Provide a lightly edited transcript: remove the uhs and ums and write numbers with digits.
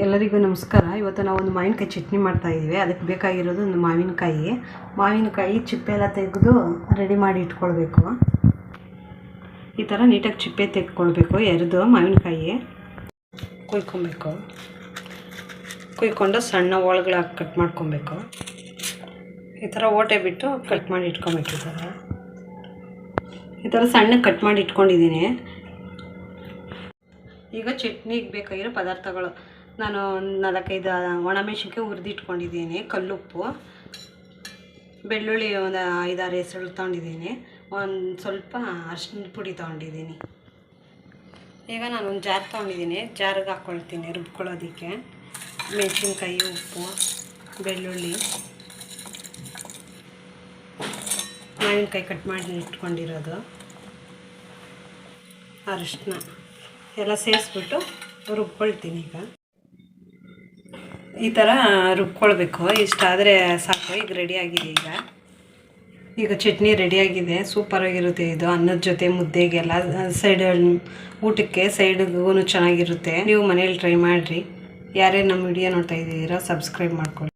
ಎಲ್ಲರಿಗೂ ನಮಸ್ಕಾರ. ಇವತ್ತು ನಾವು ಒಂದು ಮಾವಿನಕಾಯಿ ಚಟ್ನಿ ಮಾಡ್ತಾ ಇದ್ದೀವಿ. ಅದಕ್ಕೆ ಬೇಕಾಗಿರೋದು ಒಂದು ಮಾವಿನಕಾಯಿ ಚಿಪ್ಪೆ ಎಲ್ಲ ತೆಗೆದು ರೆಡಿ ಮಾಡಿ ಇಟ್ಕೊಳ್ಬೇಕು. ಈ ಥರ ನೀಟಾಗಿ ಚಿಪ್ಪೆ ತೆಗೆದುಕೊಳ್ಬೇಕು. ಎರೆದು ಮಾವಿನಕಾಯಿ ಕುಯ್ಕೊಂಡು ಸಣ್ಣ ಹೋಳುಗಳಾಗಿ ಕಟ್ ಮಾಡ್ಕೊಬೇಕು. ಈ ಥರ ಓಟೆ ಬಿಟ್ಟು ಕಟ್ ಮಾಡಿ ಇಟ್ಕೊಬೇಕಿದ್ದಾರೆ. ಈ ಥರ ಸಣ್ಣ ಕಟ್ ಮಾಡಿ ಇಟ್ಕೊಂಡಿದ್ದೀನಿ. ಈಗ ಚಟ್ನಿಗೆ ಬೇಕಾಗಿರೋ ಪದಾರ್ಥಗಳು ನಾನು 4-5 ಒಣಮೆಣಸಿನ್ಕಾಯಿ ಹುರಿದಿಟ್ಕೊಂಡಿದ್ದೀನಿ, ಕಲ್ಲುಪ್ಪು, ಬೆಳ್ಳುಳ್ಳಿ ಒಂದು 5-6 ಹೆಸರು ತೊಗೊಂಡಿದ್ದೀನಿ, ಒಂದು ಸ್ವಲ್ಪ ಅರಿಶಿನ ಪುಡಿ ತೊಗೊಂಡಿದ್ದೀನಿ. ಈಗ ನಾನು ಒಂದು ಜಾರ್ ತೊಗೊಂಡಿದ್ದೀನಿ, ಜಾರಿಗೆ ಹಾಕ್ಕೊಳ್ತೀನಿ ರುಬ್ಕೊಳ್ಳೋದಕ್ಕೆ. ಮೆಣಸಿನ್ಕಾಯಿ, ಉಪ್ಪು, ಬೆಳ್ಳುಳ್ಳಿ, ಮಾವಿನಕಾಯಿ ಕಟ್ ಮಾಡಿ ಇಟ್ಕೊಂಡಿರೋದು, ಅರಿಶಿನ ಎಲ್ಲ ಸೇರಿಸ್ಬಿಟ್ಟು ರುಬ್ಕೊಳ್ತೀನಿ. ಈ ಥರ ರುಬ್ಕೊಳ್ಬೇಕು. ಇಷ್ಟಾದರೆ ಸಾಕು. ಈಗ ರೆಡಿಯಾಗಿದೆ. ಈಗ ಚಟ್ನಿ ರೆಡಿಯಾಗಿದೆ. ಸೂಪರಾಗಿರುತ್ತೆ ಇದು. ಅನ್ನದ ಜೊತೆ, ಮುದ್ದೆಗೆಲ್ಲ, ಊಟಕ್ಕೆ ಸೈಡ್ಗೂ ಚೆನ್ನಾಗಿರುತ್ತೆ. ನೀವು ಮನೇಲಿ ಟ್ರೈ ಮಾಡಿರಿ. ಯಾರೇ ನಮ್ಮ ವಿಡಿಯೋ ನೋಡ್ತಾ ಇದ್ದೀರಾ ಸಬ್ಸ್ಕ್ರೈಬ್ ಮಾಡ್ಕೊಳ್ಳಿ.